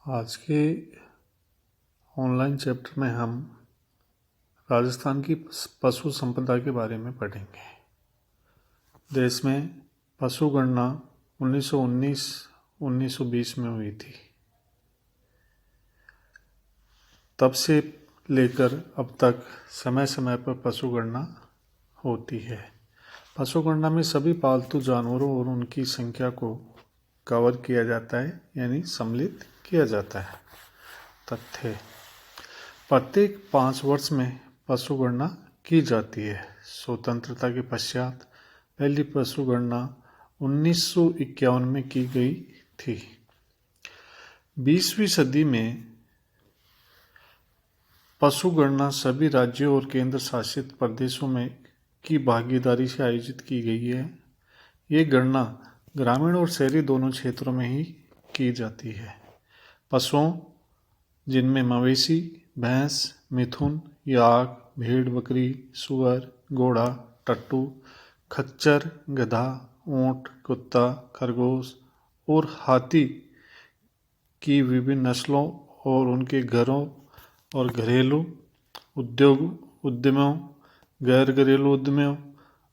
आज के online chapter में हम राजस्थान की पशु संपदा के बारे में पढ़ेंगे। देश में पशु गणना 1919-1920 में हुई थी। तब से लेकर अब तक समय समय पर पशु गणना होती है। पशु गणना में सभी पालतू जानवरों और उनकी संख्या को कवर किया जाता है, यानी सम्मिलित किया जाता है। तथ्य: प्रत्येक 5 वर्ष में पशु गणना की जाती है। स्वतंत्रता के पश्चात पहली पशु गणना 1951 में की गई थी। 20वीं सदी में पशु गणना सभी राज्यों और केंद्र शासित प्रदेशों में की भागीदारी से आयोजित की गई है। ये गणना ग्रामीण और शहरी दोनों क्षेत्रों में ही की जाती है। पशुओं, जिनमें मवेशी, भैंस, मिथुन, याक, भेड़, बकरी, सुअर, घोड़ा, टट्टू, खच्चर, गधा, ऊंट, कुत्ता, खरगोश और हाथी की विभिन्न नस्लों और उनके घरों और घरेलू उद्यमों, गैर घरेलू उद्यमों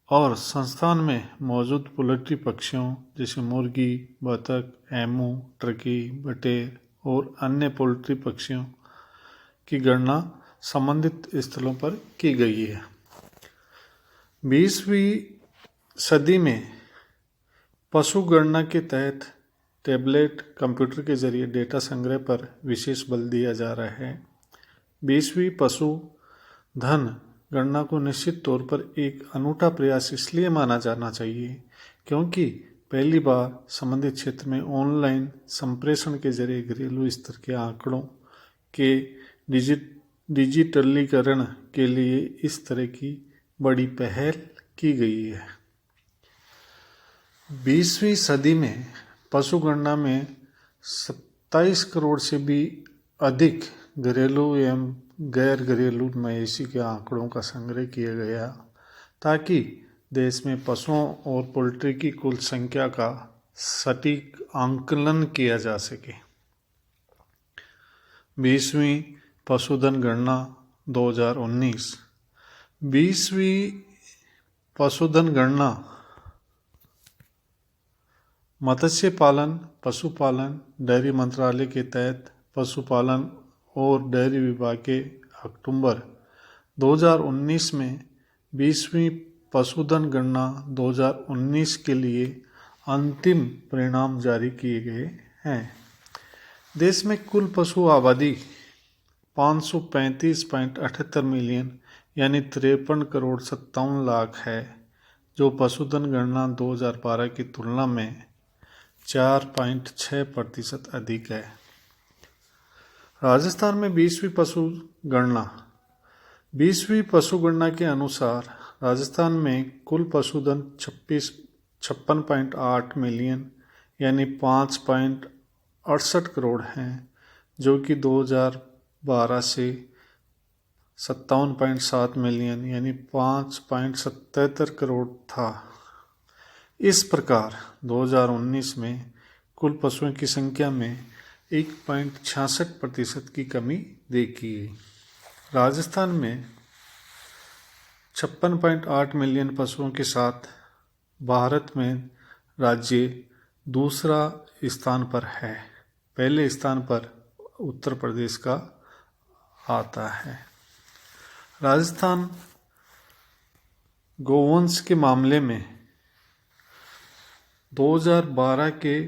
और संस्थान में मौजूद पोल्ट्री पक्षियों जैसे मुर्गी, बतख, एमू, टर्की, बटेर और अन्य पोल्ट्री पक्षियों की गणना संबंधित स्थलों पर की गई है। 20वीं सदी में पशु गणना के तहत टैबलेट कंप्यूटर के जरिए डेटा संग्रह पर विशेष बल दिया जा रहा है। 20वीं पशुधन गणना को निश्चित तौर पर एक अनूठा प्रयास इसलिए माना जाना चाहिए क्योंकि पहली बार संबंधित क्षेत्र में ऑनलाइन संप्रेषण के जरिए घरेलू स्तर के आंकड़ों के डिजिटलीकरण के लिए इस तरह की बड़ी पहल की गई है। 20वीं सदी में पशु गणना में 27 करोड़ से भी अधिक घरेलू एवं गैर घरेलू मवेशी के आंकड़ों का संग्रह किया गया ताकि देश में पशुओं और पोल्ट्री की कुल संख्या का सटीक आंकलन किया जा सके। 20वीं पशुधन गणना 2019। 20वीं पशुधन गणना मत्स्य पालन, पशुपालन, डेयरी मंत्रालय के तहत पशुपालन और डेयरी विभाग के अक्टूबर 2019 में 20वीं पशुधन गणना 2019 के लिए अंतिम परिणाम जारी किए गए हैं। देश में कुल पशु आबादी 535.78 मिलियन यानी 53 करोड़ 57 लाख है, जो पशुधन गणना 2012 की तुलना में 4.6% अधिक है। राजस्थान में 20वीं पशु गणना के अनुसार राजस्थान में कुल पशुधन 56.8 मिलियन यानी 5.68 करोड़ हैं, जो कि 2012 से 57.7 मिलियन यानी 5.77 करोड़ था। इस प्रकार 2019 में कुल पशुओं की संख्या में 1.66% की कमी देखी गई। राजस्थान में 56.8 मिलियन पशुओं के साथ भारत में राज्य दूसरा स्थान पर है। पहले स्थान पर उत्तर प्रदेश का आता है। राजस्थान गोवंश के मामले में 2012 के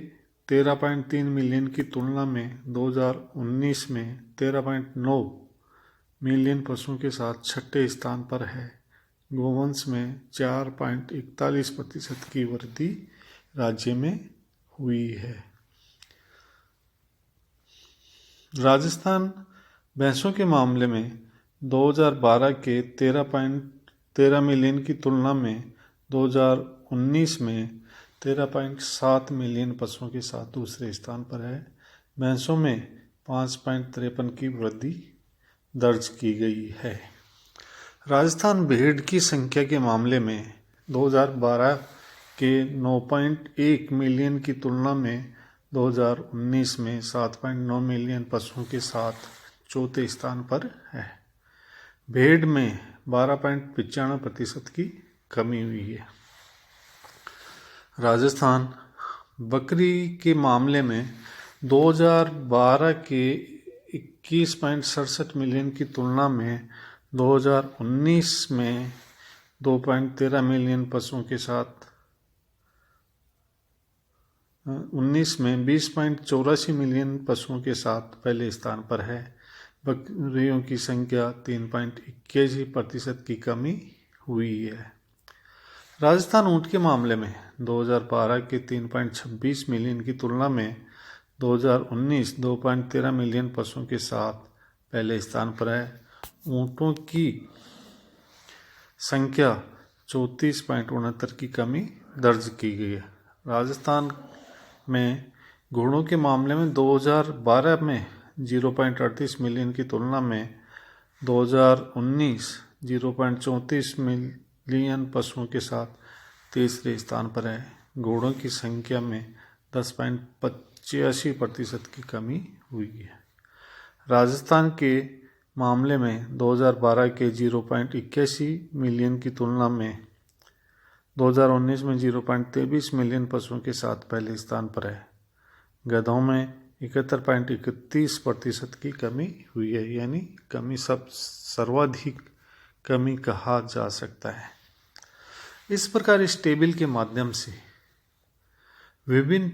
13.3 मिलियन की तुलना में 2019 में 13.9 मिलियन पशुओं के साथ छठे स्थान पर है। गोवंश में 4.41% की वृद्धि राज्य में हुई है। राजस्थान भैंसों के मामले में 2012 के 13.13 मिलियन की तुलना में 2019 में 13.7 मिलियन पशुओं के साथ दूसरे स्थान पर है। भैंसों में 5.53 की वृद्धि दर्ज की गई है। राजस्थान भेड़ की संख्या के मामले में 2012 के 9.1 मिलियन की तुलना में 2019 में 7.9 मिलियन पशुओं के साथ चौथे स्थान पर है। भेड़ में 12.95% की कमी हुई है। राजस्थान बकरी के मामले में 2012 के 21.67 मिलियन की तुलना में 2019 में 2.13 मिलियन पशुओं के साथ 19 में 20.84 मिलियन पशुओं के साथ पहले स्थान पर है। बकरियों की संख्या 3.81% की कमी हुई है। राजस्थान ऊंट के मामले में 2012 के 3.26 मिलियन की तुलना में 2019 2.13 मिलियन पशुओं के साथ पहले स्थान पर है। ऊंटों की संख्या 34.69 की कमी दर्ज की गई है। राजस्थान में घोड़ों के मामले में 2012 में 0.38 मिलियन की तुलना में 2019 0.34 मिलियन पशुओं के साथ तीसरे स्थान पर है। घोड़ों की संख्या में 10.85% की कमी हुई है। राजस्थान के मामले में 2012 के 0.81 मिलियन की तुलना में 2019 में 0.23 मिलियन पशुओं के साथ पहले स्थान पर है। गधों में 71.31% की कमी हुई है, यानी कमी सर्वाधिक कमी कहा जा सकता है। इस प्रकार इस टेबल के माध्यम से विभिन्न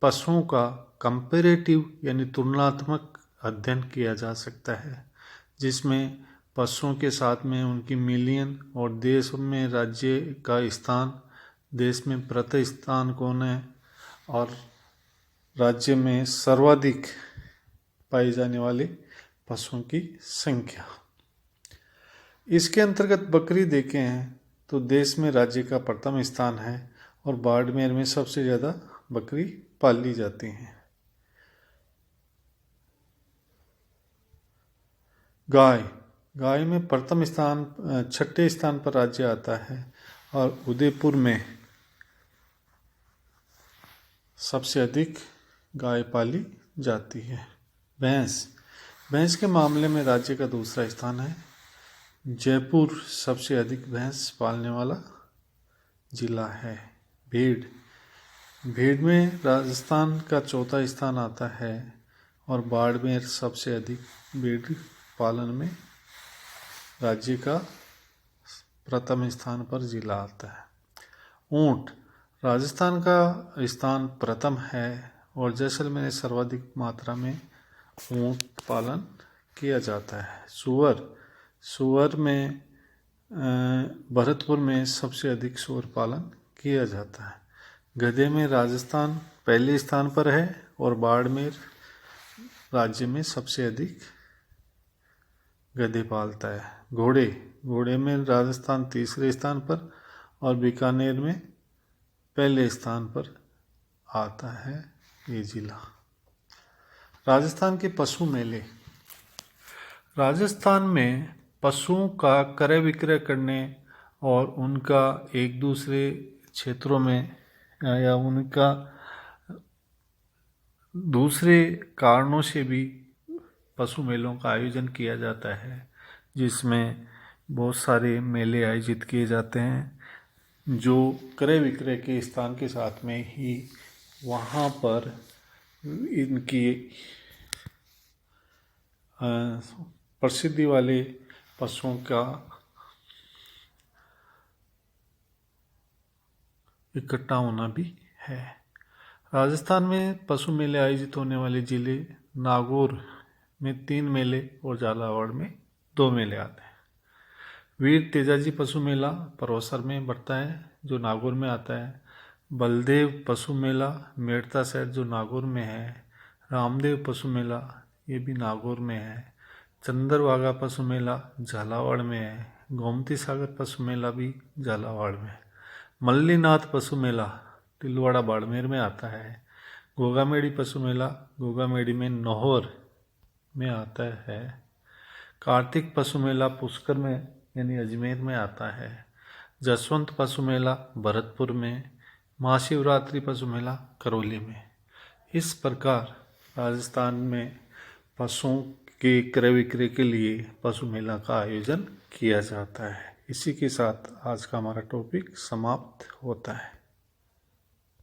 पशुओं का कंपैरेटिव यानी तुलनात्मक अध्ययन किया जा सकता है, जिसमें पशुओं के साथ में उनकी मिलियन और देश में राज्य का स्थान, देश में प्रथम स्थान कौन है और राज्य में सर्वाधिक पाई जाने वाले पशुओं की संख्या। इसके अंतर्गत बकरी देखे हैं तो देश में राज्य का प्रथम स्थान है और बाड़मेर में सबसे ज़्यादा बकरी पाली जाती हैं। गाय में प्रथम स्थान, छठे स्थान पर राज्य आता है और उदयपुर में सबसे अधिक गाय पाली जाती है। भैंस के मामले में राज्य का दूसरा स्थान है। जयपुर सबसे अधिक भैंस पालने वाला जिला है। भेड़ में राजस्थान का चौथा स्थान आता है और बाड़मेर सबसे अधिक भेड़ पालन में राज्य का प्रथम स्थान पर जिला आता है। ऊंट राजस्थान का स्थान प्रथम है और जैसलमेर में सर्वाधिक मात्रा में ऊंट पालन किया जाता है। सुअर में भरतपुर में सबसे अधिक सुअर पालन किया जाता है। गधे में राजस्थान पहले स्थान पर है और बाड़मेर राज्य में सबसे अधिक गधे पालता है। घोड़े में राजस्थान तीसरे स्थान पर और बीकानेर में पहले स्थान पर आता है ये जिला। राजस्थान के पशु मेले। राजस्थान में पशुओं का क्रय विक्रय करने और उनका एक दूसरे क्षेत्रों में या उनका दूसरे कारणों से भी पशु मेलों का आयोजन किया जाता है, जिसमें बहुत सारे मेले आयोजित किए जाते हैं जो क्रय विक्रय के स्थान के साथ में ही वहाँ पर इनकी प्रसिद्धि वाले पशुओं का इकट्ठा होना भी है। राजस्थान में पशु मेले आयोजित होने वाले जिले नागौर में 3 मेले और झालावाड़ में 2 मेले आते हैं। वीर तेजाजी पशु मेला परवसर में बढ़ता है जो नागौर में आता है। बलदेव पशु मेला मेड़ता शहर जो नागौर में है। रामदेव पशु मेला ये भी नागौर में है। चंद्रभागा पशु मेला झालावाड़ में है। गोमती सागर पशु मेला भी झालावाड़ में है। मल्लीनाथ पशु मेला तिलवाड़ा बाड़मेर में आता है। गोगामेड़ी पशु मेला गोगामेड़ी में नौहर में आता है। कार्तिक पशु मेला पुष्कर में यानी अजमेर में आता है। जसवंत पशु मेला भरतपुर में। महाशिवरात्रि पशु मेला करौली में। इस प्रकार राजस्थान में पशुओं के क्रय विक्रय के लिए पशु मेला का आयोजन किया जाता है। इसी के साथ आज का हमारा टॉपिक समाप्त होता है।